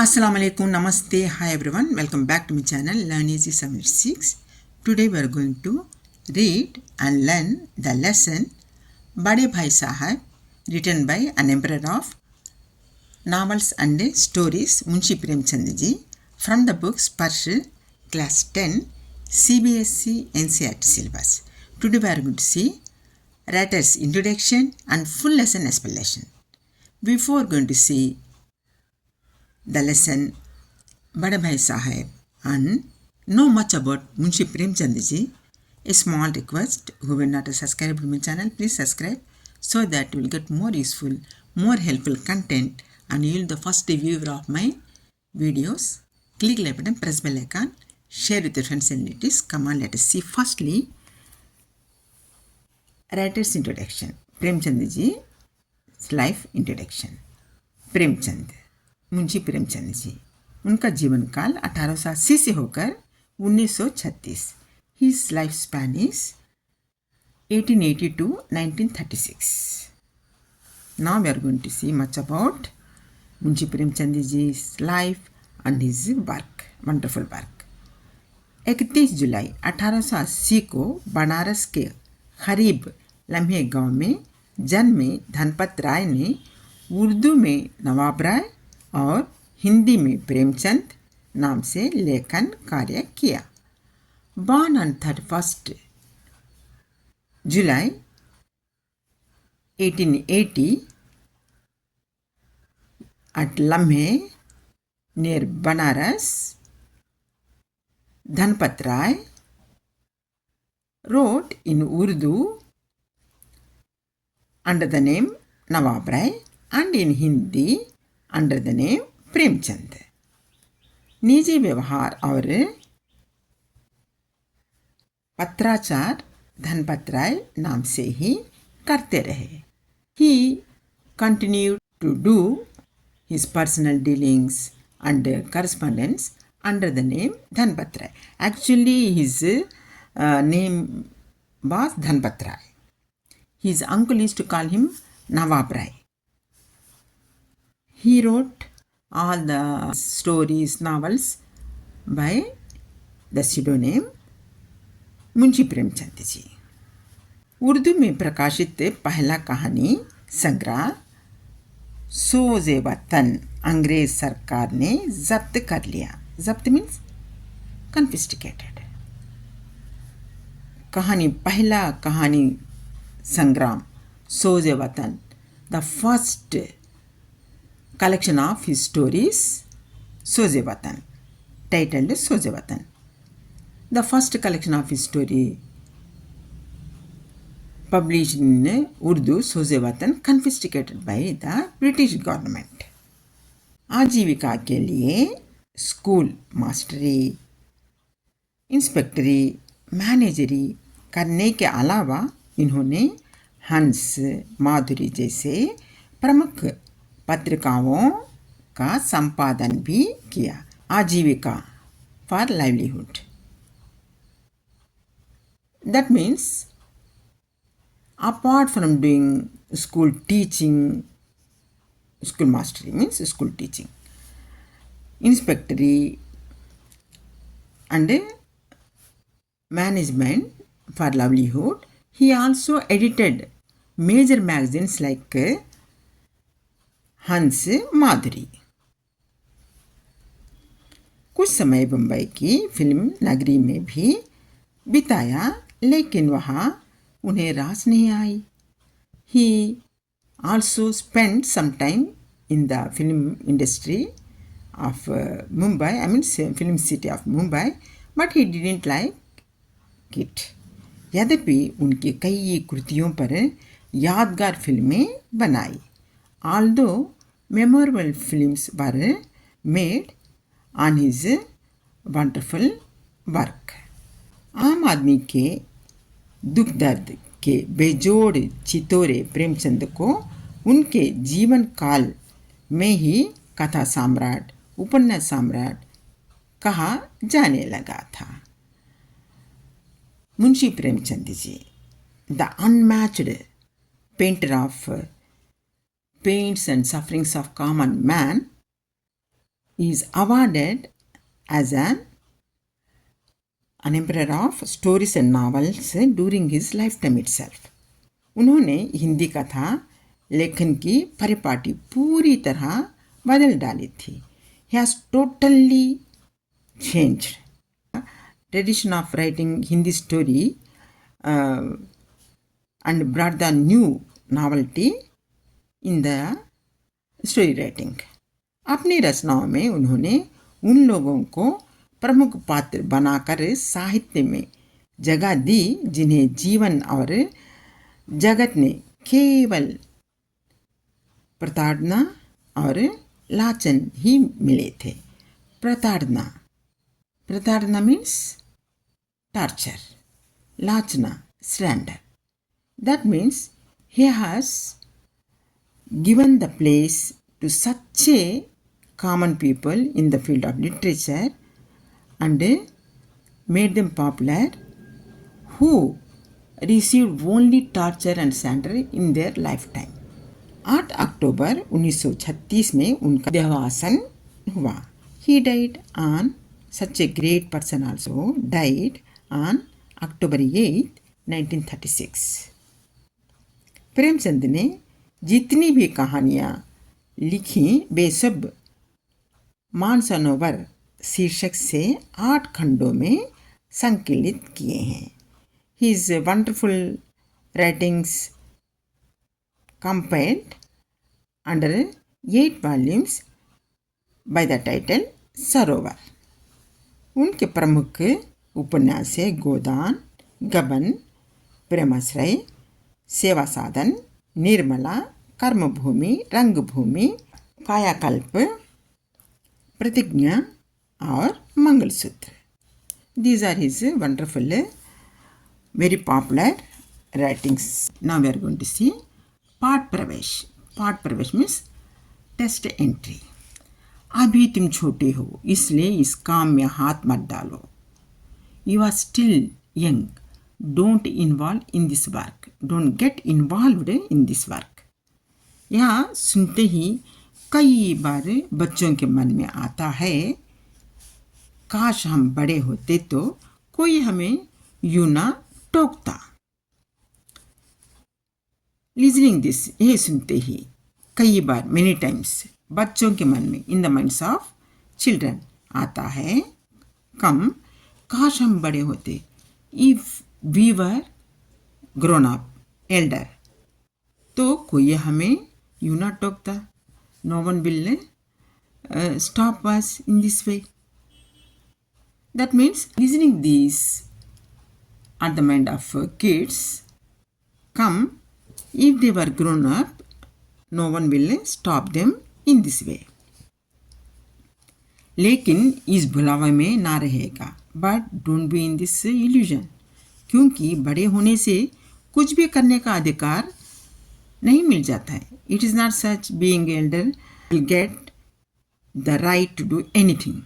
Assalamu alaikum, namaste, hi everyone, welcome back to my channel Learn Easy 76. Today we are going to read and learn the lesson Bade Bhai Sahab, written by an emperor of novels and stories Munshi Premchand ji, from the book Sparsh, class 10, CBSE NCERT syllabus. Today we are going to see writer's introduction and full lesson explanation. Before going to see the lesson Bade Bhai Sahab and know much about Munshi Premchand ji, a small request: who will not subscribe to my channel, please subscribe so that you will get more useful, more helpful content and you will be the first viewer of my videos. Click like button, press bell icon, share with your friends and relatives. Come on, let us see firstly writer's introduction. Premchand ji's life introduction. Premchand, Munshi Premchand जी, उनका जीवन काल 1880 से होकर 1936. His life span is 1880 to 1936. Now we are going to see much about Munshi Premchand ji's life and his work, wonderful work. 31 जुलाई 1880 को बनारस के करीब लम्हे गांव में जन्मे धनपत राय ने उर्दू में नवाब राय और हिंदी में प्रेमचंद नाम से लेखन कार्य किया. Born on 31st July 1880 at Lamhe near Banaras, Dhanpat Rai wrote in Urdu under the name Nawab Rai and in Hindi under the name Premchand. निजी व्यवहार और पत्राचार धनपत राय नाम से ही करते रहे. He continued to do his personal dealings and correspondence under the name Dhanpat Rai. Actually, his name was Dhanpat Rai. His uncle used to call him Nawab Rai. He wrote all the stories, novels by the pseudonym Munshi Premchand जी. उर्दू में प्रकाशित पहला कहानी संग्रह सोज़े वतन अंग्रेज सरकार ने जब्त कर लिया. जब्त मीन्स कन्फिस्टिकेटेड. कहानी पहला कहानी संग्राम सोज़े वतन, the first collection of his stories, Soze Watan, titled Soze Watan. The first collection of his story published in Urdu, Soze Watan, confiscated by the British government. आजीविका के लिए स्कूल मास्टरी, इंस्पेक्टरी, मैनेजरी करने के अलावा इन्होंने हंस, माधुरी जैसे प्रमुख पत्रिकाओं का संपादन भी किया. आजीविका for livelihood. That means apart from doing school teaching, school mastery means school teaching, inspectory and management for livelihood, he also edited major magazines like हंस, माधुरी. कुछ समय बम्बई की फिल्म नगरी में भी बिताया, लेकिन वहाँ उन्हें रास नहीं आई. He also spent some time in the film industry of Mumbai, I mean film city of Mumbai, but he didn't like it. यद्यपि उनकी कई कृतियों पर यादगार फिल्में बनाई. Although memorable films were made on his wonderful work. आम आदमी के दुख दर्द के बेजोड़ चितोरे प्रेमचंद को उनके जीवन काल में ही कथा सम्राट, उपन्यास सम्राट कहा जाने लगा था. मुंशी प्रेमचंद जी, the unmatched painter of pains and sufferings of common man, is awarded as an emperor of stories and novels during his lifetime itself. उन्होंने हिंदी कथा लेखन की परिपाटी पूरी तरह बदल डाली थी. He has totally changed tradition of writing Hindi story and brought the new novelty in the story writing. अपनी रचनाओं में उन्होंने उन लोगों को प्रमुख पात्र बनाकर साहित्य में जगह दी जिन्हें जीवन और जगत ने केवल प्रताड़ना और लांछन ही मिले थे. प्रताड़ना means torture, लांछना slander. That means he has given the place to such a common people in the field of literature and made them popular who received only torture and slander in their lifetime. 8 अक्टूबर 1936 में उनका देहावसान हुआ. He died on such a great person also died on October 8, 1936. Premchand ने जितनी भी कहानियाँ लिखी वे सब मानसरोवर शीर्षक से 8 खंडों में संकलित किए हैं. His wonderful writings compiled under 8 volumes by the title सरोवर. उनके प्रमुख उपन्यास है गोदान, गबन, प्रेमाश्रय, सेवा साधन, निर्मला, कर्मभूमि, रंगभूमि, कायाकल्प, प्रतिज्ञा और mangalsutra. These are his wonderful, very popular writings. Now we are going to see पाठ प्रवेश. पाठ प्रवेश means टेस्ट एंट्री. अभी तुम छोटे हो इसलिए इस काम में हाथ मत डालो. You are still young. Don't involve in this work. Don't get involved in this work. यहाँ सुनते ही कई बार बच्चों के मन में आता है काश हम बड़े होते तो कोई हमें यूं ना टोकता. लिजनिंग दिस, ये सुनते ही कई बार मेनी टाइम्स बच्चों के मन में in the minds of children आता है कम काश हम बड़े होते. If we were grown up elder तो कोई हमें यूं ना टोकता. No one will stop us in this way. That means listening these at the mind of kids come if they were grown up, no one will stop them in this way. लेकिन इस भुलावे में ना रहेगा. But don't be in this illusion. क्योंकि बड़े होने से कुछ भी करने का अधिकार नहीं मिल जाता है. It is not such being elder will get the right to do anything.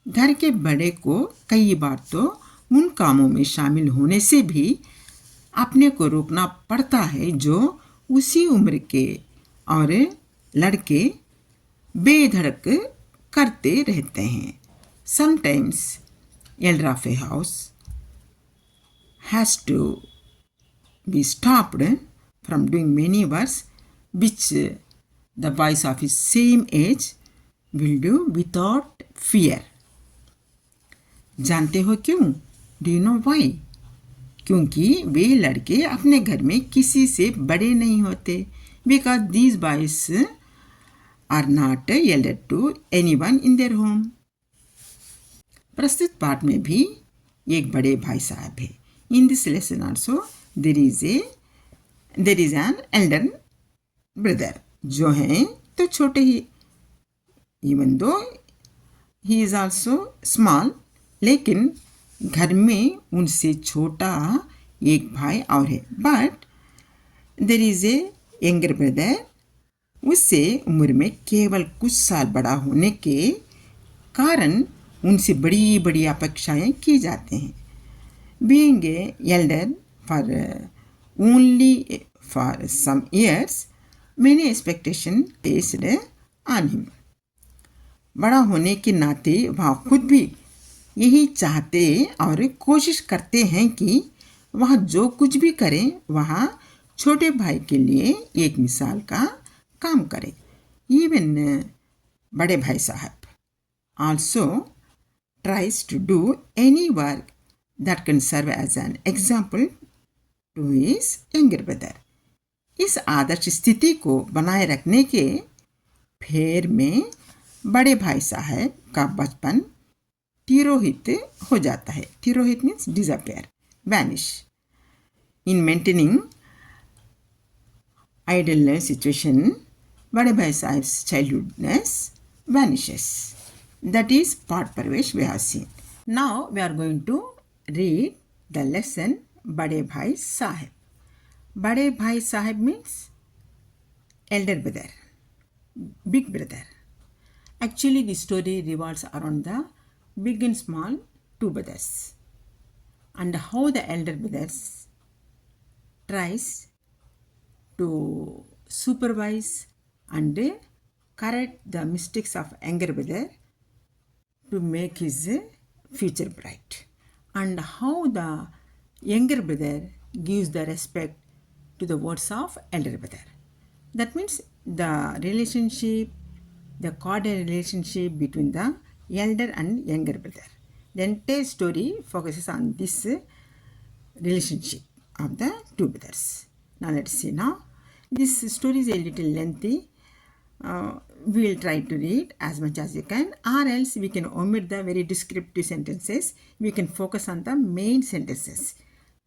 घर के बड़े को कई बार तो उन कामों में शामिल होने से भी अपने को रोकना पड़ता है जो उसी उम्र के और लड़के बेधड़क करते रहते हैं. Sometimes elder of a house has to be stopped from doing many works which the boys of his same age will do without fear. जानते हो क्यों? Do you know why? क्योंकि वे लड़के अपने घर में किसी से बड़े नहीं होते. Because these boys are not elder to anyone in their home. प्रस्तुत पाठ में भी एक बड़े भाई साहब है. In this lesson also there is an elder brother. जो हैं तो छोटे ही, even though he is also small, लेकिन घर में उनसे छोटा एक भाई और है. But there is a younger brother. उससे उम्र में केवल कुछ साल बड़ा होने के कारण उनसे बड़ी बड़ी अपेक्षाएं की जाते हैं. Being a elder for only for some years, many expectation placed on him. बड़ा होने के नाते वह खुद भी यही चाहते और कोशिश करते हैं कि वह जो कुछ भी करें वह छोटे भाई के लिए एक मिसाल का काम करें. इवन बड़े भाई साहब also tries to do any work that can serve as an example to his younger brother. इस आदर्श स्थिति को बनाए रखने के फेर में बड़े भाई साहब का बचपन तिरोहित हो जाता है. तिरोहित means disappear, vanish. In maintaining ideal situation, बड़े भाई साहब childhoodness vanishes. That is part Parvesh we have seen. Now we are going to read the lesson बड़े भाई साहब. बड़े भाई साहब means elder brother, big brother. Actually the story revolves around the big and small two brothers and how the elder brothers tries to supervise and correct the mistakes of younger brother to make his future bright, and how the younger brother gives the respect to the words of elder brother. That means the relationship, the cordial relationship between the elder and younger brother. The entire story focuses on this relationship of the two brothers. Now let's see now. This story is a little lengthy. We will try to read as much as you can, or else we can omit the very descriptive sentences. We can focus on the main sentences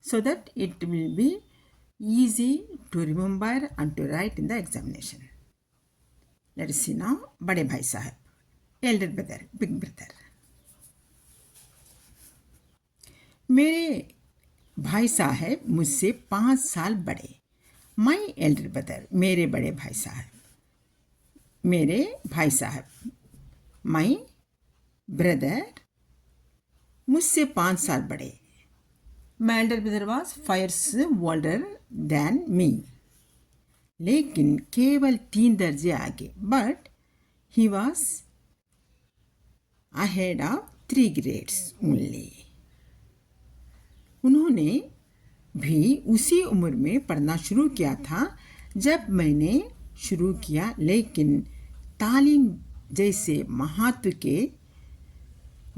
so that it will be easy to remember and to write in the examination. Let us see now. बड़े भाई साहब, elder brother, big brother. मेरे भाई साहब मुझसे 5 साल बड़े. माई elder brother, मेरे बड़े भाई साहब. मेरे भाई साहब, माई ब्रदर, मुझसे 5 साल बड़े. माई elder brother was 5 years older than मी. लेकिन केवल 3 दर्जे आगे. But he was ahead of 3 grades only. उन्होंने भी उसी उम्र में पढ़ना शुरू किया था जब मैंने शुरू किया, लेकिन तालीम जैसे महत्व के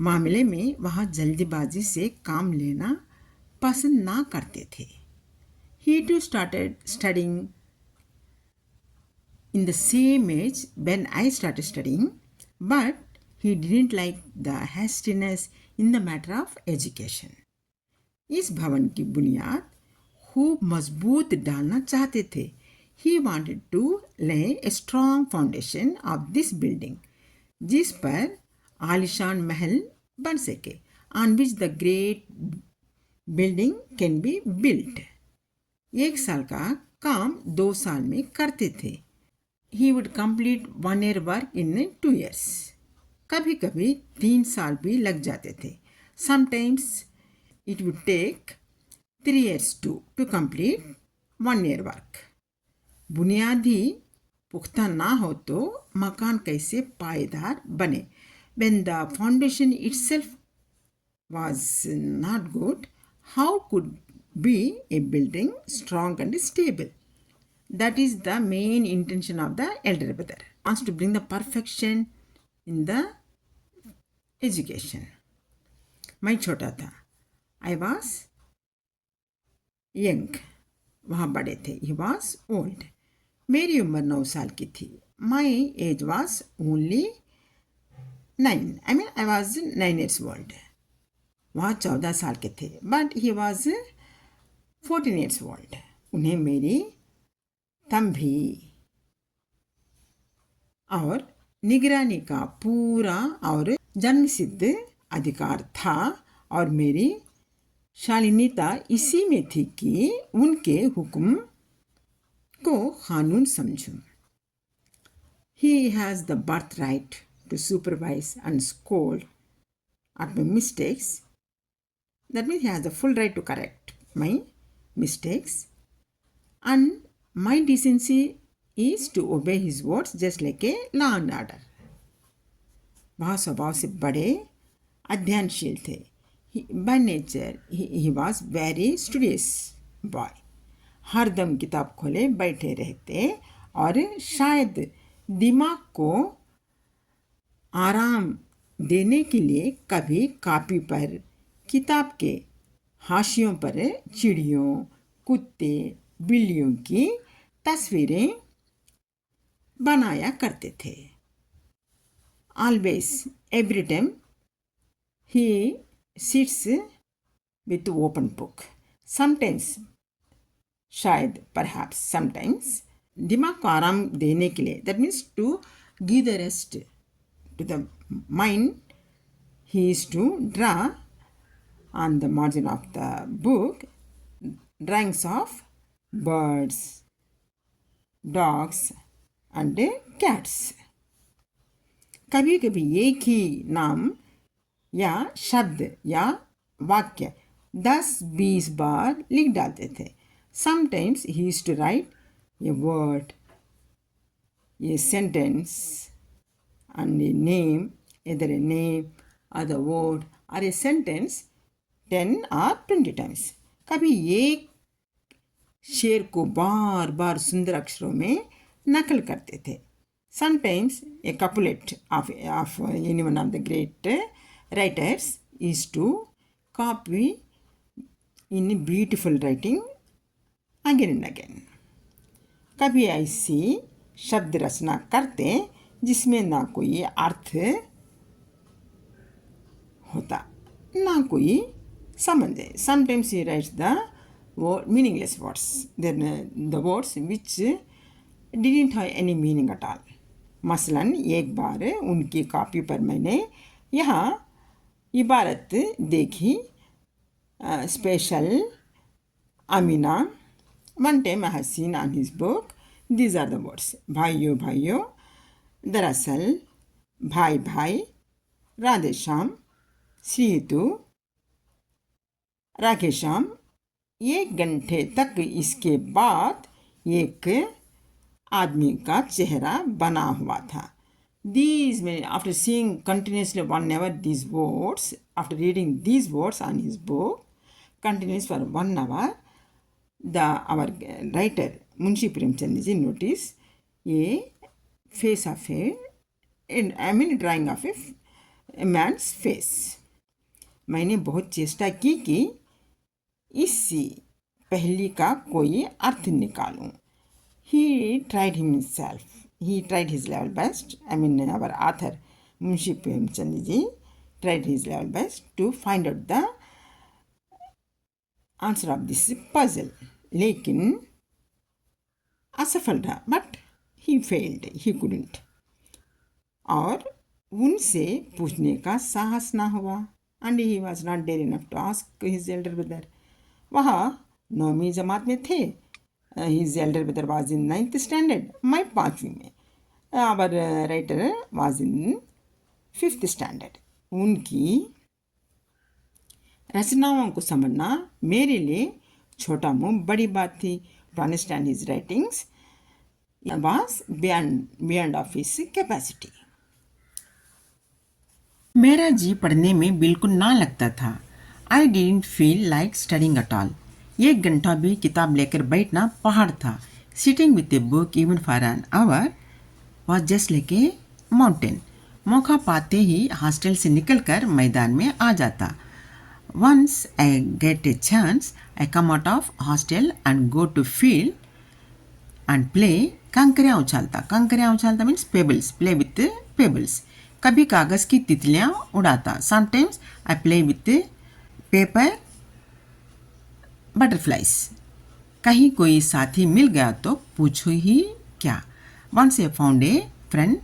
मामले में वह जल्दीबाजी से काम लेना पसंद ना करते थे. He too started studying in the same age when I started studying, but he didn't like the hastiness in the matter of education. इस भवन की बुनियाद खूब मजबूत डालना चाहते थे. He wanted to lay a strong foundation of this building, जिस पर आलिशान महल बन सके, on which the great building can be built. 1 साल का काम 2 साल में करते थे. He would complete 1 year work in 2 years. कभी कभी 3 साल भी लग जाते थे. Sometimes it would take 3 years to complete 1 year work. बुनियादी पुख्ता ना हो तो मकान कैसे पायदार बने? When the foundation itself was not good, how could be a building strong and stable? That is the main intention of the elder brother. Wants to bring the perfection in the education. मैं छोटा था. I was young. वहाँ बड़े थे. He was old. मेरी उम्र 9 साल की थी. My age was only 9. I was 9 years old. वहाँ 14 साल के थे. But he was 14 years old. उन्हें मेरी तंभी और निगरानी का पूरा और जन्मसिद्ध अधिकार था, और मेरी शालीनता इसी में थी कि उनके हुक्म को कानून समझूं. He has the birthright to supervise and scold at my mistakes. That means he has the full right to correct my mistakes, and my decency is to obey his words just like a law and order. वह स्वभाव से बड़े अध्ययनशील थे. By nature he was very studious boy. हरदम किताब खोले बैठे रहते और शायद दिमाग को आराम देने के लिए कभी कॉपी पर किताब के हाशियों पर चिड़ियों, कुत्ते, बिल्लियों की तस्वीरें बनाया करते थे. Always, every time, he sits with open book. Sometimes, शायद, perhaps, sometimes, दिमाग को आराम देने के लिए, that means to give the rest to the mind, he is to draw on the margin of the book drawings of birds, dogs and cats. कभी कभी एक ही नाम या शब्द या वाक्य 10-20 बार लिख डालते थे. Sometimes he used to write a word, a sentence and a name, either a name or the word or a sentence 10 or 20 times. कभी एक शेर को बार बार सुंदर अक्षरों में नकल करते थे. Sometimes a couplet of any one of the great writers is to copy in beautiful writing again and again. कभी ऐसी शब्द रचना करते जिसमें ना कोई अर्थ होता ना कोई समझ. Sometimes he writes the meaningless words, the words which didn't have any meaning at all. मसलन एक बार उनकी कॉपी पर मैंने यहाँ इबारत देखी, स्पेशल अमीना. One time I have seen on his book these are the words. भाइयों भाइयों, दरअसल, भाई भाई, राधेश्याम, श्रीतु, राकेश्याम. 1 घंटे तक इसके बाद एक आदमी का चेहरा बना हुआ था. These many, after seeing continuously 1 hour these words, after reading these words on his book, continuous for 1 hour, our writer Munshi Premchand ji noticed a face of drawing of a man's face. मैंने बहुत चेष्टा की कि इसी पहली का कोई अर्थ निकालूं. He tried himself. He tried his level best. Our author Munshi Premchand ji tried his level best to find out the answer of this puzzle. लेकिन असफल रहा. But he failed. He couldn't. और उनसे पूछने का साहस ना हुआ. And he was not dare enough to ask his elder brother. वह 9वीं जमात में थे. His elder brother was in 9th standard. मैं 5वीं में. Our writer was in 5th standard. उनकी रचनाओं को समझना मेरे लिए छोटा मुँह बड़ी बात थी. To understand his writings was beyond of his capacity. मेरा जी पढ़ने में बिल्कुल ना लगता था. I didn't feel like studying at all. 1 घंटा भी किताब लेकर बैठना पहाड़ था. Sitting with a book even for an hour was just like a mountain. मौका पाते ही हॉस्टल से निकलकर मैदान में आ जाता. Once I get a chance, I come out of hostel and go to field and play कंकरियाँ उछालता. कंकरियाँ उछालता means pebbles. Play with pebbles. कभी कागज़ की तितलियाँ उड़ाता. Sometimes I play with paper butterflies. कहीं कोई साथी मिल गया तो पूछो ही क्या. Once I found a friend,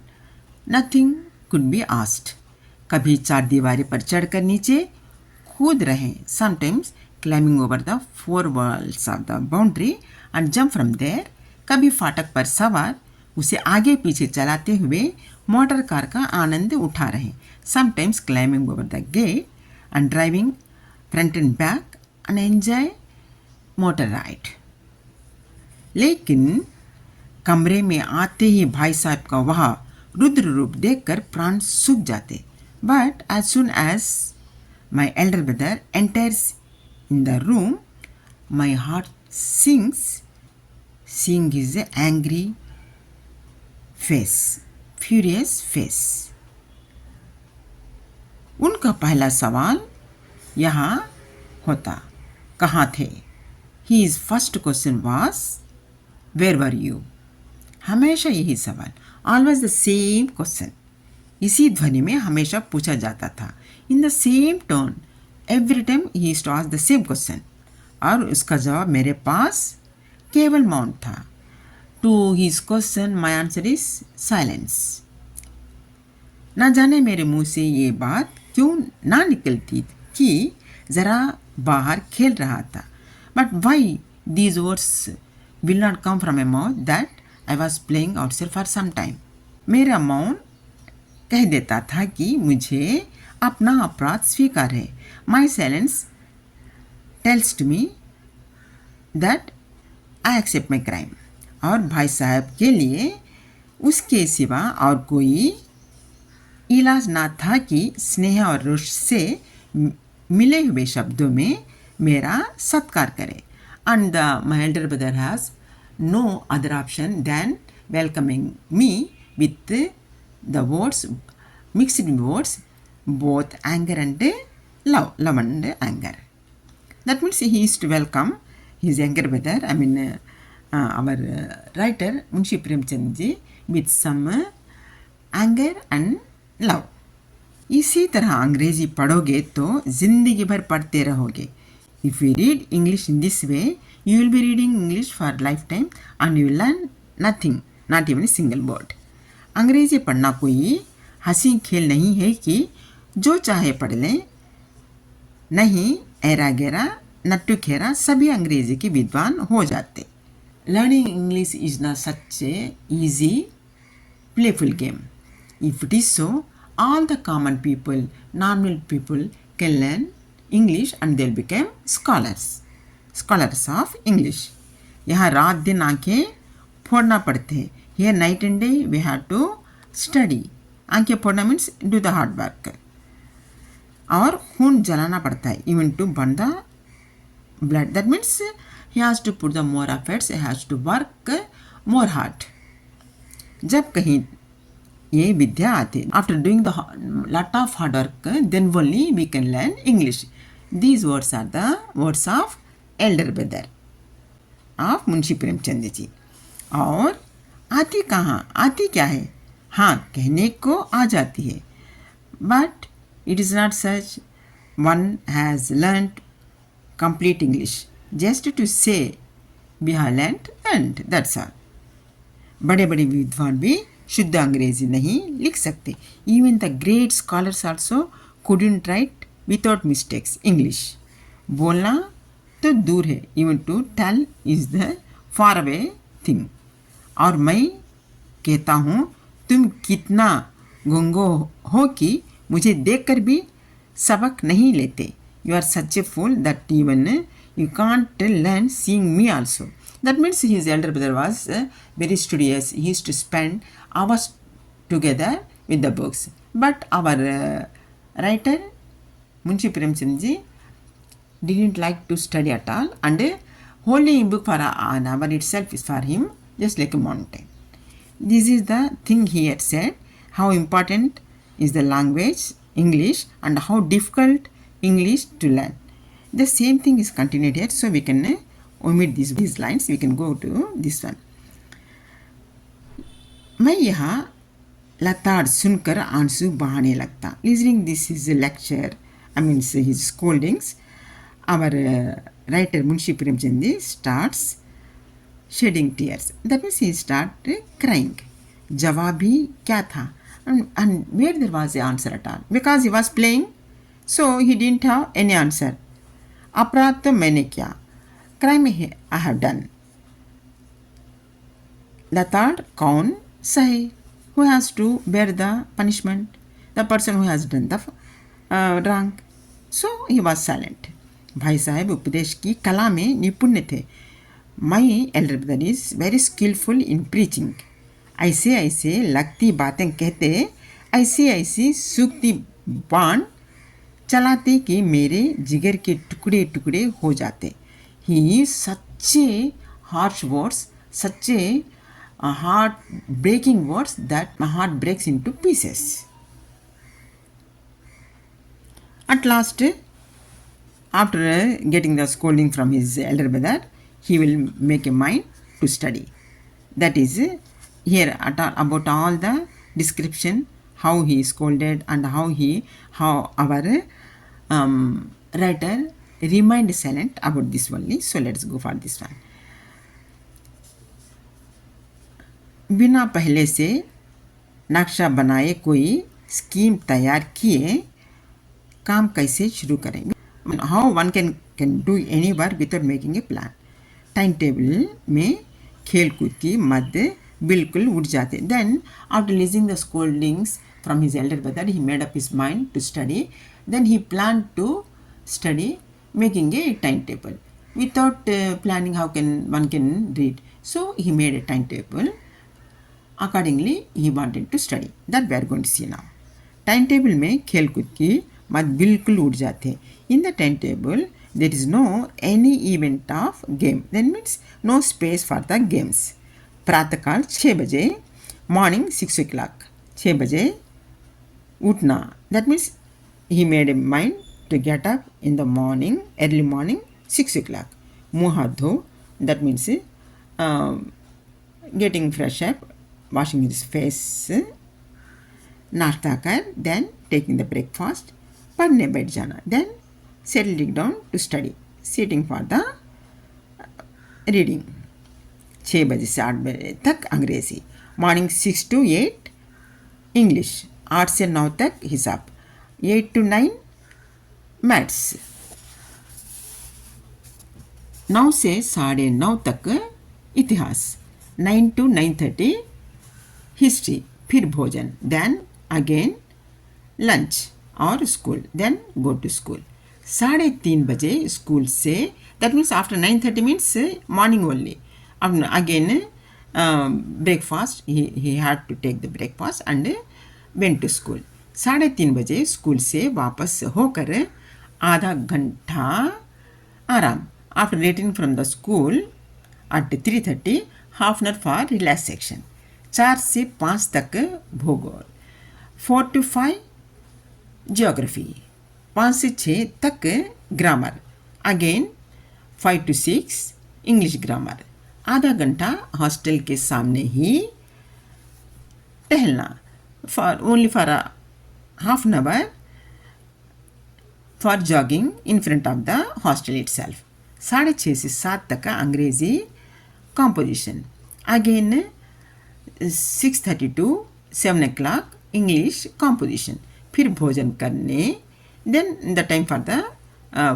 nothing could be asked. कभी 4 दीवारी पर चढ़कर नीचे कूद रहे. Sometimes climbing over the 4 walls of the boundary and jump from there. कभी फाटक पर सवार उसे आगे पीछे चलाते हुए मोटर कार का आनंद उठा रहे. Sometimes climbing over the gate and driving front and back and enjoy motor ride. लेकिन कमरे में आते ही भाई साहब का वह रुद्र रूप देखकर प्राण सूख जाते. But as soon as my elder brother enters in the room, my heart sinks seeing his angry face, furious face. उनका पहला सवाल यहाँ होता, कहाँ थे? His first question was, where were you? हमेशा यही सवाल, always the same question. इसी ध्वनि में हमेशा पूछा जाता था. In the same tone, every time he used to ask the same question. और उसका जवाब मेरे पास केवल मौन था. To his question my answer is silence. ना जाने मेरे मुंह से ये बात क्यों ना निकलती कि ज़रा बाहर खेल रहा था. But why these words will not come from a mouth that I was playing outside for some time. मेरा मौन कह देता था कि मुझे अपना अपराध स्वीकार है. My silence tells to me that I accept my crime. और भाई साहब के लिए उसके सिवा और कोई इलाज ना था कि स्नेह और रोष से मिले हुए शब्दों में मेरा सत्कार करे. And the my elder brother has no other option than welcoming me with the words, mixed words, both anger and love and anger. That means he used to welcome his younger brother, our writer Munshi Premchand ji, with some anger and love. इसी तरह अंग्रेजी पढ़ोगे तो जिंदगी भर पढ़ते रहोगे. If you read English in this way, you will be reading English for lifetime and you will learn nothing, not even a single word. अंग्रेजी पढ़ना कोई हंसी खेल नहीं है कि जो चाहे पढ़ लें. नहीं, एरा गेरा नट्टू खेरा सभी अंग्रेजी के विद्वान हो जाते. Learning English is not such A easy playful game. If it is so, all the common people, normal people can learn English and they'll become scholars of English. यहाँ रात दिन आंखें फोड़ना पड़ते हैं. Here night and day we have to study. आंखें फोड़ना means do the hard work. और खून जलाना पड़ता है, even to burn the blood. That means he has to put the more efforts, he has to work more hard. जब कहीं ये विद्या आती है, after doing the lot of hard work, then only we can learn English. These words are the words of elder brother of Munshi Premchand जी. और आती कहाँ, आती क्या है? हाँ, कहने को आ जाती है. But it is not such one has learnt complete English. Just to say we have learnt and that's all. बड़े बड़े विद्वान भी शुद्ध अंग्रेजी नहीं लिख सकते. Even the great scholars also couldn't write without mistakes English. बोलना तो दूर है, even to tell is the far away thing. और मैं कहता हूँ, तुम कितना गुंगो हो कि मुझे देखकर भी सबक नहीं लेते. You are such a fool that even you can't learn seeing me also. That means his elder brother was very studious. He used to spend hours together with the books. But our writer Munshi Premchand ji didn't like to study at all, and holding a book for an hour itself is for him just like a mountain. This is the thing he had said, how important is the language English and how difficult English to learn. The same thing is continued here, so we can omit these lines. We can go to this one. मैं यहाँ लताड़ सुनकर आंसू बहाने लगता. Listening this is a lecture, his scoldings. Our writer Munshi Premchand starts shedding tears. That means he started crying. जवाब ही क्या था? And where there was an answer at all? Because he was playing, so he didn't have any answer. अपराध तो मैंने किया. Crime I have done. लताड़ कौन सहे? Who has to bear the punishment? The person who has done the wrong. So he was silent. भाई साहब उपदेश की कला में निपुण थे. My elder brother is very skillful in preaching. ऐसे ऐसे लगती बातें कहते, ऐसी ऐसी सूखती बाण चलाते कि मेरे जिगर के टुकड़े टुकड़े हो जाते. He is such a harsh words, such a heart breaking words that my heart breaks into pieces. At last, after getting the scolding from his elder brother, he will make a mind to study. That is here about all the description how he is scolded and how our writer remained silent about this only. So let's go for this one. बिना पहले से नक्शा बनाए कोई scheme तैयार किए काम कैसे शुरू करेंगे. How one can do any work without making a plan. Time table में खेल कूद की मद बिल्कुल उठ जाते. Then after listening the scoldings from his elder brother, he made up his mind to study. Then he planned to study, making a timetable. Without planning, how can one can read? So he made a timetable. Accordingly, he wanted to study. That we are going to see now. Timetable में खेल कूद की मत बिल्कुल उड़ जाते. In the timetable, there is no any event of game. That means no space for the games. प्रातःकाल 6 बजे, morning 6 o'clock. 6 बजे उठना. That means he made a mind to get up in the morning, early morning, 6 o'clock. मुँह हाथ धो. That means getting fresh up, washing his face. नाश्ता कर. Then taking the breakfast. पढ़ने बैठ जाना. Then settling down to study, sitting for the reading. 6 बजे से 8 बजे तक अंग्रेजी. Morning 6 to 8 English. 8 से 9 तक हिसाब. 8 to 9 मैथ्स. 9 से 9:30 तक इतिहास. 9 to 9:30 हिस्ट्री. फिर भोजन. देन अगेन लंच और school. Then go to school. 3:30 बजे स्कूल से. That means after 9:30 means morning only. Again breakfast. He had to take the breakfast and went to school. 3:30 बजे school से वापस होकर आधा घंटा आराम. After returning from the school at 3:30, half an hour for relaxation. 4 से 5 तक भूगोल. 4 to 5 geography. 5 से 6 तक ग्रामर. Again 5 to 6 English grammar. आधा घंटा हॉस्टल के सामने ही टहलना. Only for half an hour for jogging in front of the hostel itself. 6:30 से 7 तक का अंग्रेजी composition. Again 6:30 to 7 o'clock English composition. फिर भोजन करने. Then the time for the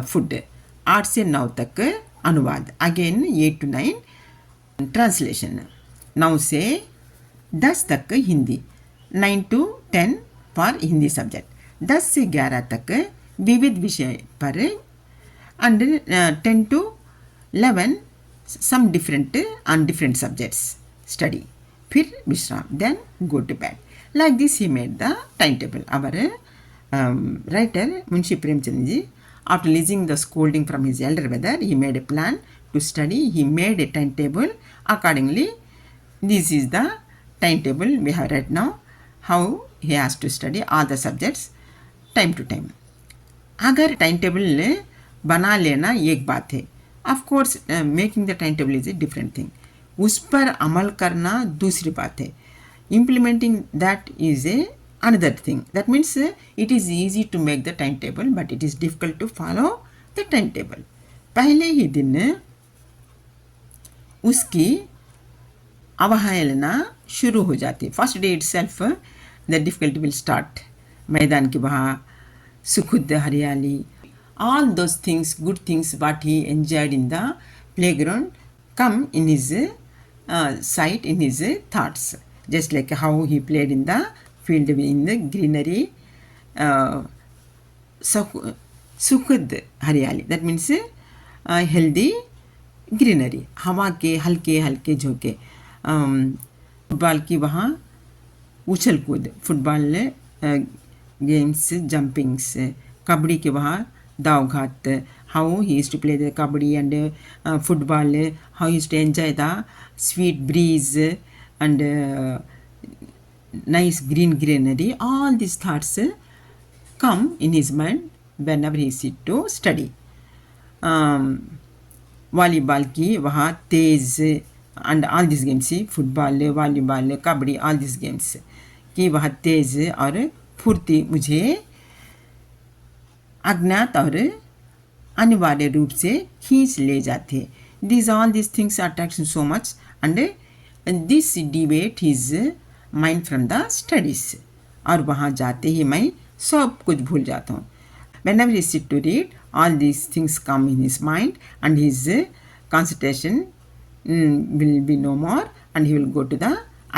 food. 8 से 9 तक अनुवाद. Again 8 to 9 translation. 9 से 10 तक हिंदी. 9 to 10 फॉर हिंदी सब्जेक्ट. 10 से 11 तक विविध विषय पर. And 10 to 11 some different on different subjects study. फिर विश्राम. Then go to bed. Like this he made the time table. Our writer Munshi Premchand ji, after listening the scolding from his elder brother, he made a plan to study. He made a timetable accordingly. This is the timetable we have read now, how he has to study all the subjects time to time. अगर time table बना लेना एक बात है. Of course making the time table is a different thing. उस पर अमल करना दूसरी बात है. Implementing that is a another thing. That means it is easy to make the timetable, but it is difficult to follow the timetable. पहले ही दिन उसकी अवहेलना शुरू हो जाती है. First day itself the difficulty will start. मैदान की वहाँ सुखद हरियाली, all those things, good things what he enjoyed in the playground come in his sight, in his thoughts. Just like how he played in the field in the greenery. सुखद हरियाली. That means healthy greenery. हवा के हल्के हल्के झोंके. Football की वहाँ उछल कूद, फुटबॉल गेम्स जंपिंग्स, कबड्डी के वहाँ दाव घात, how he used to play the kabaddi and football, how he used to enjoy the sweet breeze and nice green greenery. All these thoughts come in his mind whenever he sit to study. Volleyball की वहाँ तेज़ and all this games, football, volleyball, kabaddi, all this games की वहाँ तेज़ और फुर्ती मुझे अज्ञात और अनिवार्य रूप से खींच ले जाते. These all these things attract so much and this deviate his mind from the studies. और वहाँ जाते ही मैं सब कुछ भूल जाता हूँ. Whenever he sit to read, all these things come in his mind and his concentration will be no more and he will go to the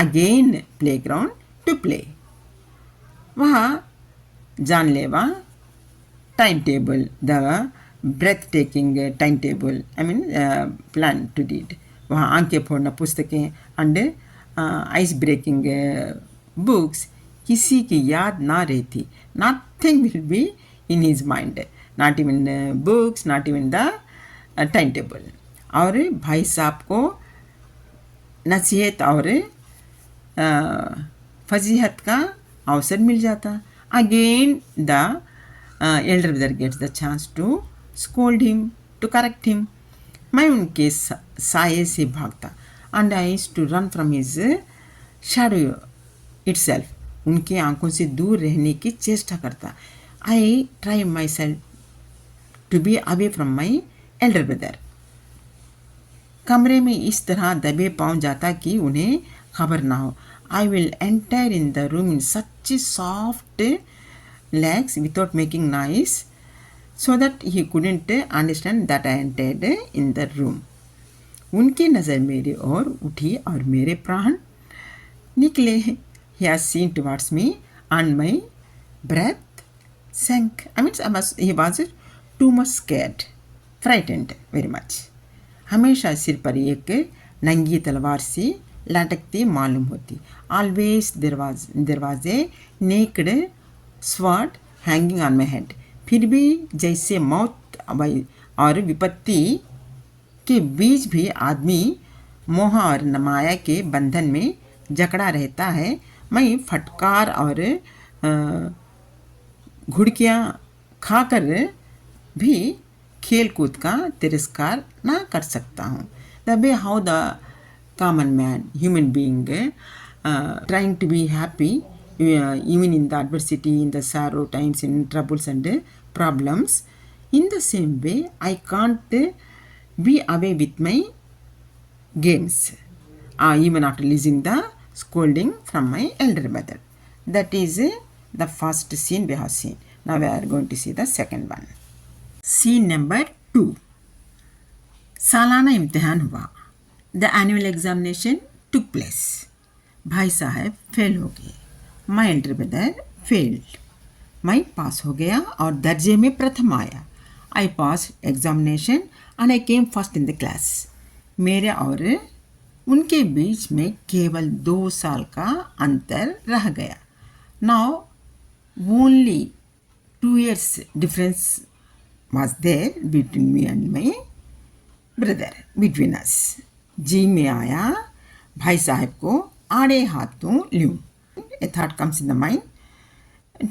again playground to play. वहाँ जानलेवा time table, the breathtaking timetable, I mean plan to read. वहाँ आंखें फोड़ना पुस्तकें and ice breaking books किसी की याद ना रहती. Nothing will be in his mind, not even books, not even the timetable. और भाई साहब को नसीहत और फजीहत का अवसर मिल जाता. Again the elder brother gets the chance to scold him, to correct him. मैं उनके साये से भागता and I used to run from his shadow itself. उनके आंखों से दूर रहने की चेष्टा करता. I try myself to be away from my elder brother. कमरे में इस तरह दबे पाँव जाता कि उन्हें खबर ना हो. I will enter in the room in such soft legs without making noise so that he couldn't understand that I entered in the room. उनकी नज़र मेरे ओर उठी और मेरे प्राण निकले. He has seen towards me and my breath sank. I mean, he was too much scared, frightened very much. हमेशा सिर पर एक नंगी तलवार सी लटकती मालूम होती. Always there was a naked sword hanging on my head. फिर भी जैसे मौत और विपत्ति के बीच भी आदमी मोह और माया के बंधन में जकड़ा रहता है, मैं फटकार और घुड़कियाँ खाकर भी खेल कूद का तिरस्कार ना कर सकता हूँ. The way how the common man, human being, trying to be happy even in the adversity, in the sorrow times, in troubles and problems, in the same way I can't be away with my games even after listening the scolding from my elder brother. That is the first scene we have seen. Now we are going to see the second one. Scene number 2. सालाना इम्तिहान हुआ. The annual examination took place. भाई साहब fail हो गए. My elder brother failed. मैं पास हो गया और दर्जे में प्रथम आया. I passed examination and I came first in the class. मेरे और उनके बीच में केवल 2 साल का अंतर रह गया. Now only 2 years difference was there between me and my brother, between us. जी में आया भाई साहब को आड़े हाथों ल्यूं. A thought comes in the mind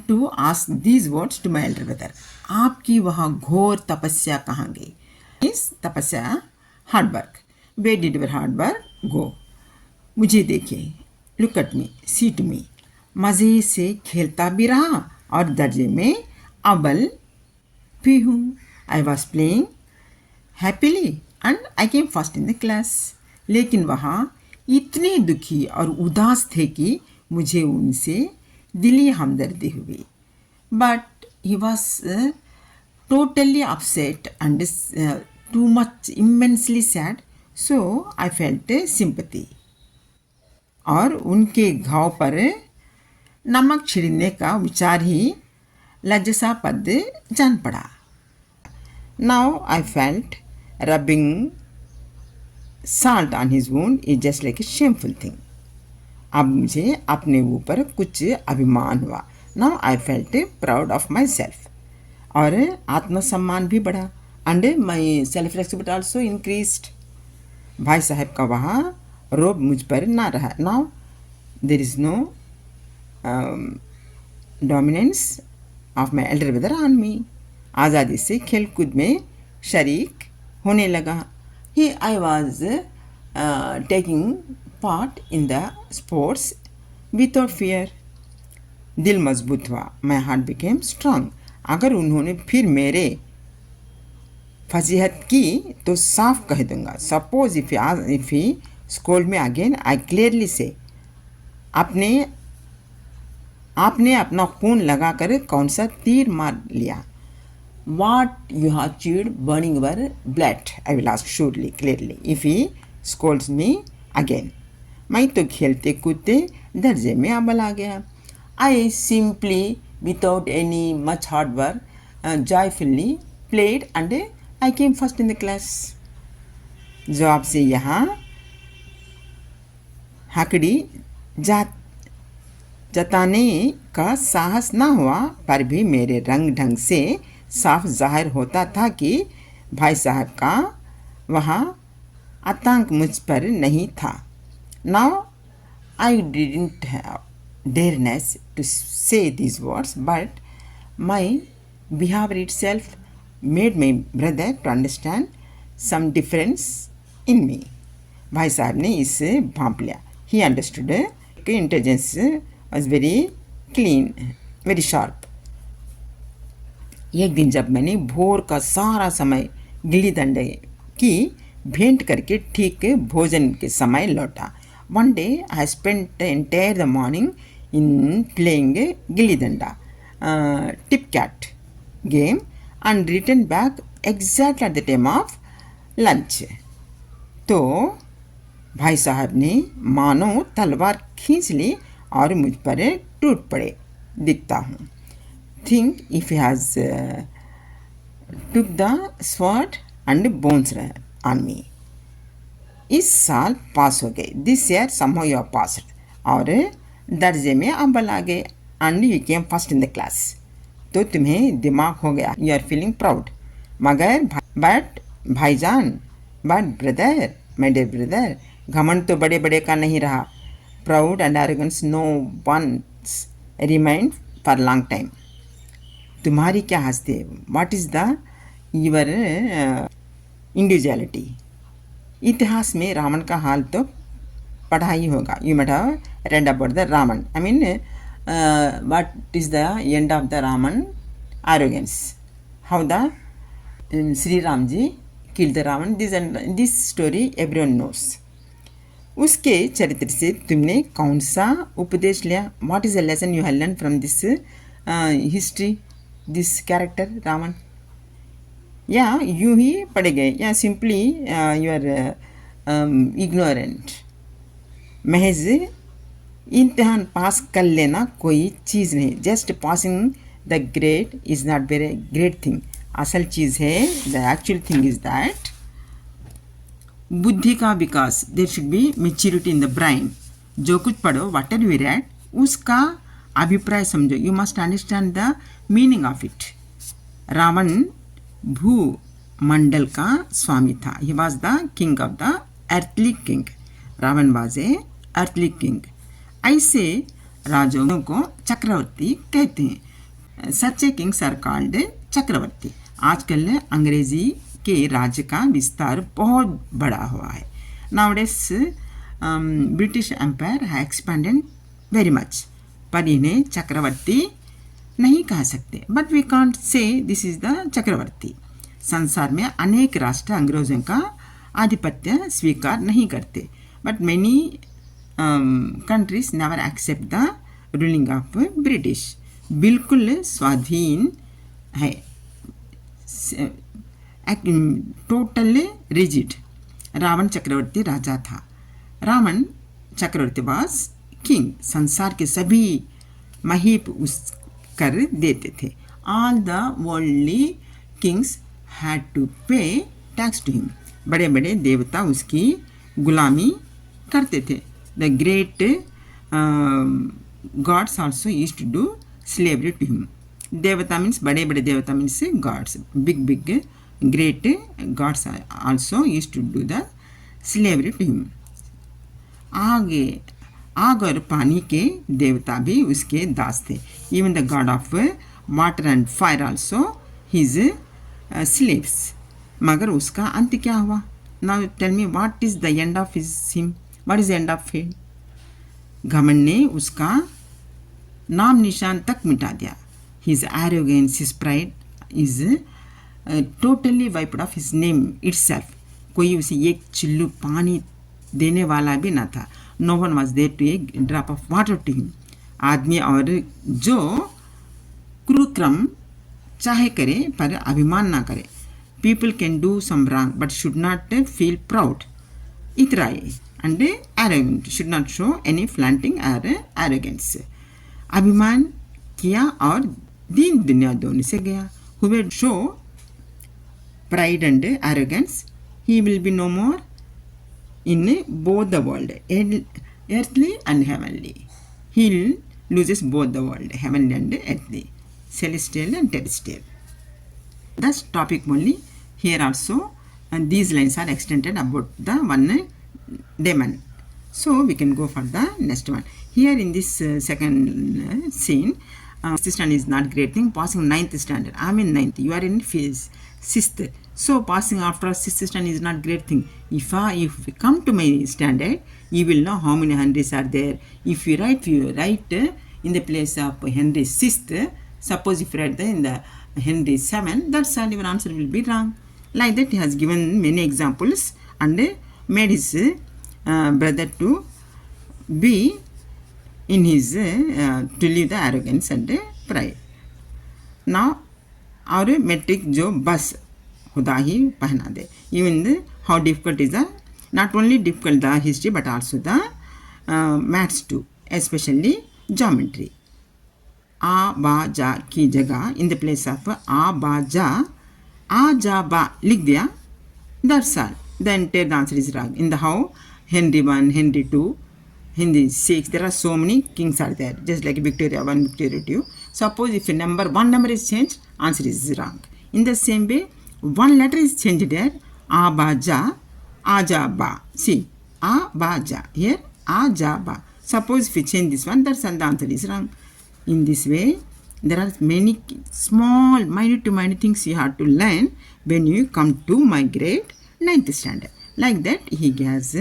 to ask these words to my elder brother. आपकी वह घोर तपस्या कहाँ गई? Is तपस्या hard work. Where did your hard work go? मुझे देखिए, look at me, see to me. मज़े से खेलता भी रहा और दर्जे में अव्वल भी हूँ. I was playing happily and I came first in the class. लेकिन वहाँ इतने दुखी और उदास थे कि मुझे उनसे दिली हमदर्दी हुई. But he was totally upset and too much immensely sad, so I felt sympathy. और उनके घाव पर नमक छिड़कने का विचार ही लज्जास्पद जान पड़ा. Now I felt rubbing salt on his wound is just like a shameful thing. अब मुझे अपने ऊपर कुछ अभिमान हुआ। Now I felt proud of myself, और आत्मसम्मान भी बढ़ा, and myself respect also increased. भाई साहब का वहाँ रोब मुझ पर ना रहा। Now there is no dominance of my elder brother on me. आज़ादी से खेल कूद में शरीक होने लगा। He I was taking part in the sports without fear. दिल मजबूत हुआ, माई हार्ट बिकेम स्ट्रांग। अगर उन्होंने फिर मेरे फजीहत की तो साफ कह दूंगा। Suppose if he scold me again, I clearly से, आपने अपना खून लगाकर कौन सा तीर मार लिया। What you have achieved burning your blood, I will ask surely, clearly, if he scolds me again. मैं तो खेलते कूदते दर्जे में अव्वल आ गया। I simply, without any much hard work, joyfully played and I came first in the class. जवाब से यहाँ हकड़ी जताने का साहस ना हुआ, पर भी मेरे रंग ढंग से साफ जाहिर होता था कि भाई साहब का वहाँ आतंक मुझ पर नहीं था। Now I didn't have dareness to say these words, but my behaviour itself made my brother to understand some difference in me. भाई साहब ने इसे भांप लिया। ही अंडरस्टूड कि intelligence was very clean, very sharp. एक दिन जब मैंने भोर का सारा समय गिल्ली डंडे की भेंट करके ठीक भोजन के समय लौटा। One day I spent entire the morning in playing gilli danda tip cat game and return back exact at the time of lunch. तो भाई साहब ने मानो तलवार खींच ली और मुझ पर टूट पड़े दिखता हूँ। Think if he has took the sword and bones on me. इस साल पास हो गए। This year somehow you are passed, और दर्जे में अव्वल आ गए, and you came first in the class. तो तुम्हें दिमाग हो गया, you are feeling proud. मगर but भाईजान, but brother, my dear brother, घमंड तो बड़े बड़े का नहीं रहा। Proud and arrogance no once remained for long time. तुम्हारी क्या हंसते, what is the your individuality. इतिहास में रावण का हाल तो पढ़ा ही होगा। You might have read about the Ravana. I mean what is the end of the Ravana arrogance, how the Shri Ram ji kill the Ravana. This story everyone knows. उसके चरित्र से तुमने कौन सा उपदेश लिया। What is the lesson you have learn from this history, this character Ravana. या यूँ ही पढ़े गए, या सिंपली यू आर इग्नोरेंट। महज इम्तिहान पास कर लेना कोई चीज़ नहीं। Just passing the grade is not very great thing. असल चीज़ है, the actual thing is that बुद्धि का विकास, there should be maturity in the brain. जो कुछ पढ़ो, व्हाट एवर यू रेड, उसका अभिप्राय समझो। You must understand the meaning of it. Ravana भूमंडल का स्वामी था। He was the king of the earthly king. Ravana was a earthly king. ऐसे राजाओं को चक्रवर्ती कहते हैं। सच्चे किंग्स आर कॉल्ड चक्रवर्ती। आजकल अंग्रेजी के राज्य का विस्तार बहुत बड़ा हुआ है। नाउडेज ब्रिटिश एम्पायर है एक्सपेंडेड वेरी मच, पर इन्हें चक्रवर्ती नहीं कह सकते। But we can't say this is the chakravarti. संसार में अनेक राष्ट्र अंग्रेजों का आधिपत्य स्वीकार नहीं करते, but many countries never accept the ruling of British. बिल्कुल स्वाधीन है, टोटल रिजिड। रावण चक्रवर्ती राजा था। Ravana chakravarti was king. संसार के सभी महीप उस कर देते थे। All the worldly kings had to pay tax to him. बड़े बड़े देवता उसकी गुलामी करते थे। The great gods also used to do slavery to him. Devata means bade bade devata means gods, big great gods also used to do the slavery to him. आगे आग और पानी के देवता भी उसके दास थे. Even the god of water and fire also his slaves. मगर उसका अंत क्या हुआ? Now tell me what is the end of him? What is the end of him? घमंड ने उसका नाम निशान तक मिटा दिया. His arrogance, his pride is totally wiped off his name itself. कोई उसे एक चिल्लू पानी देने वाला भी ना था. No one was there to a drop of water to him. आदमी और जो कुरुक्रम चाहे करे पर अभिमान ना करे. People can do some wrong but should not feel proud. इतराई and arrogant, should not show any flaunting or arrogance. अभिमान किया और दीन दुनिया दोनों से गया. Whoever show pride and arrogance, he will be no more in both the world, earthly and heavenly. He loses both the world, heavenly and earthly, celestial and terrestrial. Thus topic only here also, and these lines are extended about the one demon. So we can go for the next one. Here in this second scene, 6th standard is not great thing. Passing 9th standard, I am in 9th, you are in 6th. So passing after 6th standard is not great thing. If we come to my standard, you will know how many Henrys are there. If you write in the place of Henry 6th, suppose if you write in the Henry 7, that's all, your answer will be wrong. Like that he has given many examples and made his brother to be in his to leave the arrogance and pride. Now our metric जो बस खुदा ही पहना दे. Even how difficult is the, not only difficult the history but also the maths too, especially geometry. आ बा जा की जगह in the place of आ बा जा बा लिख दिया, that's all. The entire answer is wrong. In the how Henry 1, Henry 2, Henry 6, there are so many kings are there, just like Victoria 1, Victoria 2. Suppose if one number is changed, answer is wrong. In the same way, one letter is changed there, a ba ja ba. See, a ba ja, here a ja ba. Suppose if we change this one, that's and the answer is wrong. In this way, there are many small, minute things you have to learn when you come to my grade 9th standard. Like that, he has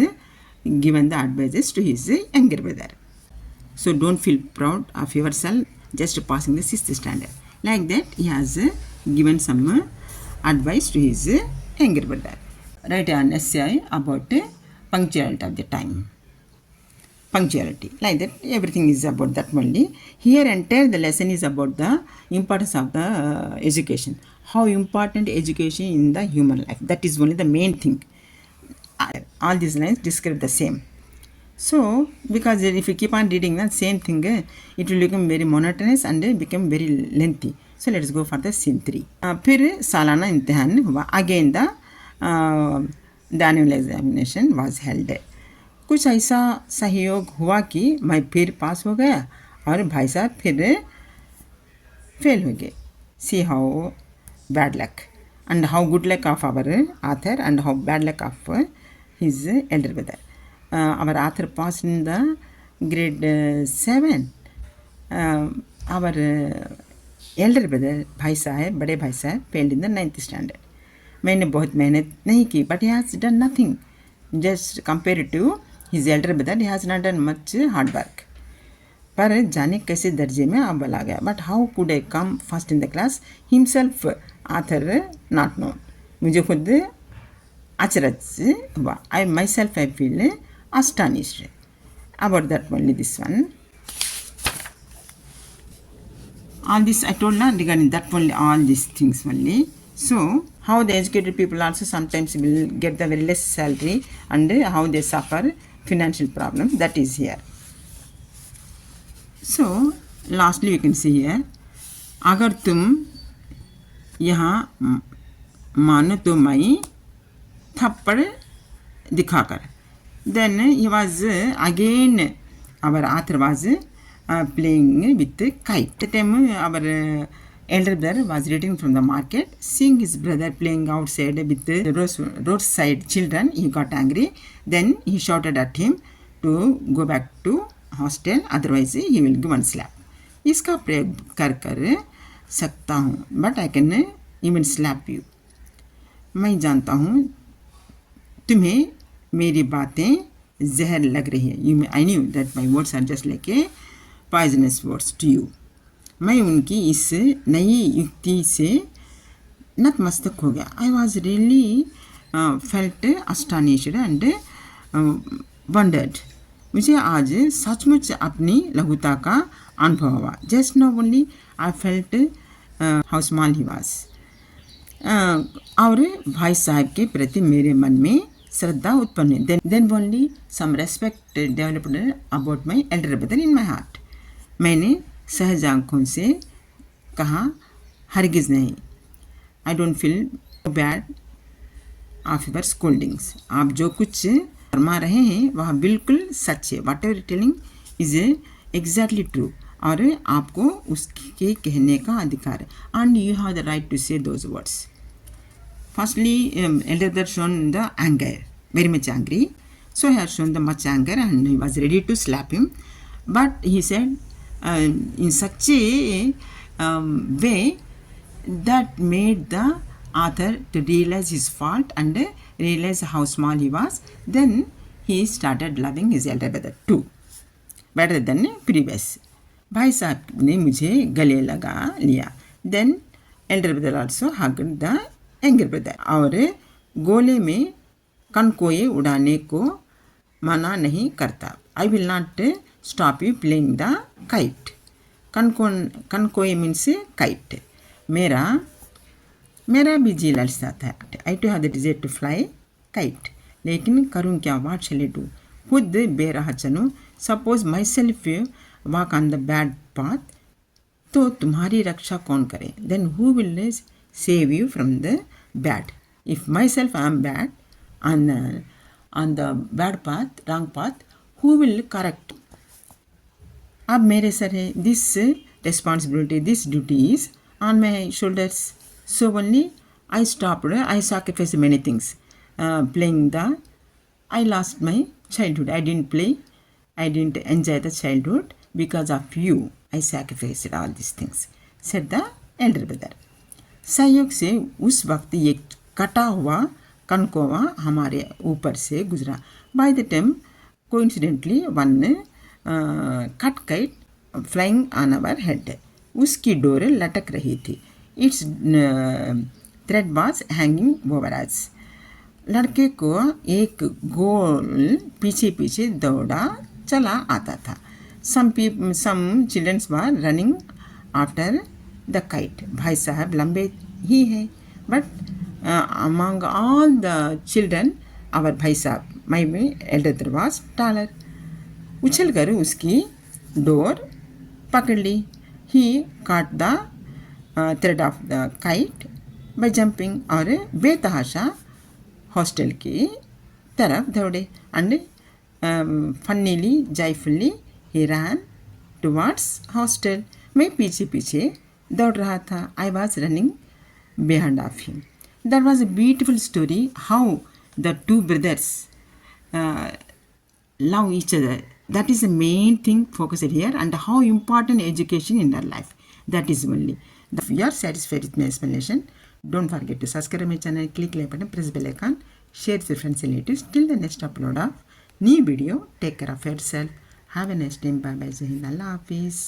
given the advices to his younger brother. So don't feel proud of yourself just passing the 6th standard. Like that, he has given some advice to his younger brother. Write an essay about punctuality of the time. Punctuality. Like that, everything is about that only. Here entire the lesson is about the importance of the education. How important education in the human life. That is only the main thing. All these lines describe the same. So, because if you keep on reading the same thing, it will become very monotonous and become very lengthy. So, let us go for the scene 3. फिर सालाना इम्तिहान हुआ. Again the annual examination was held. कुछ ऐसा सहयोग हुआ कि मैं फिर पास हो गया और भाई साहब फिर फेल हो गए. See how bad luck and how good luck of our author and how bad luck of his elder brother. Our author passed in the grade 7. Our elder brother भाई साहब, बड़े भाई साहब failed in the 9th standard. मैंने बहुत मेहनत नहीं की, but he has done nothing. Just compared to his elder brother, he has not done much hard work. पर जाने कैसे दर्जे में अव्वल आ गया. But how could I come first in the class? Himself, author not known. मुझे खुद आश्चर्य हुआ. I myself I feel astonished. About that only this one. All this I told now regarding that only, all these things only. So how the educated people also sometimes will get the very less salary and how they suffer financial problems, that is here. So lastly you can see here, अगर तुम यहाँ मानो तो मैं थप्पड़ दिखाकर. Then he was again our author was playing with the kite. That time our elder brother was returning from the market, seeing his brother playing outside with the roadside children. He got angry. Then he shouted at him to go back to hostel, otherwise he will give one slap. इसका प्रयोग कर कर सकता हूँ, but I can even slap you. मैं जानता हूँ तुम्हें मेरी बातें जहर लग रही है. You I knew that my words are just like a poisonous words to you. मैं उनकी इस नई युक्ति से नतमस्तक हो गया. I was really felt astonished and wondered. मुझे आज सचमुच अपनी लघुता का अनुभव हुआ. Just no only I felt how small he was. और भाई साहब के प्रति मेरे मन में श्रद्धा उत्पन्न हुई. Then only some respect developed about my elder brother in my heart. मैंने सहज आंखों से कहा, हरगिज़ नहीं. I don't feel bad of your scoldings. आप जो कुछ फरमा रहे हैं वह बिल्कुल सच है. Whatever telling is exactly true. और आपको उसके कहने का अधिकार है. And you have the right to say those words. Firstly elder brother shown the anger, very much angry. So he had shown the much anger and he was ready to slap him. But he said in such a way that made the author to realize his fault and realize how small he was. Then he started loving his elder brother too, better than previous. भाई साहब ने मुझे गले लगा लिया. Then elder brother also hugged the younger brother. और गोले में कनकोए उड़ाने को मना नहीं करता. I will not stop you playing the kite. कनकोए मीन्स kite. मेरा भी जी ललचाता है. I too have the desire to fly kite. लेकिन करूँ क्या? What shall I do? खुद बेराह चलूँ. Suppose myself walk on the bad path. तो तुम्हारी रक्षा कौन करे? Then who will save you from the bad? If myself I am bad on the bad path, wrong path, who will correct? अब मेरे sir है. This responsibility, this duty is on my shoulders. So only I stopped. I sacrificed many things. Playing I lost my childhood. I didn't play. I didn't enjoy the childhood because of you. I sacrificed all these things, said the elder brother. संयोग से उस वक्त ये कटा हुआ कनकोवा हमारे ऊपर से गुजरा. By the time, coincidentally, one cut kite flying on our head. उसकी डोर लटक रही थी. Its thread was hanging over us. लड़के को एक गोल पीछे पीछे दौड़ा चला आता था. Some children were running after the kite. भाई साहब लंबे ही है. But among all the children, our भाई साहब, my elder brother was taller. उछल कर उसकी डोर पकड़ ली. ही काट the thread of the kite by jumping. और बेतहाशा हॉस्टल की तरफ दौड़े. And funnily joyfully he run towards hostel. मैं पीछे पीछे दौड़ रहा था. I was running behind of him. That was a beautiful story how the two brothers love each other. That is the main thing focused here, and how important education in our life. That is only. If you are satisfied with my explanation, don't forget to subscribe my channel, click like button, press bell icon, share with your friends and relatives. Till the next upload of new video, take care of yourself. Have a nice day. Bye bye. Jai Hind. Allah Hafiz.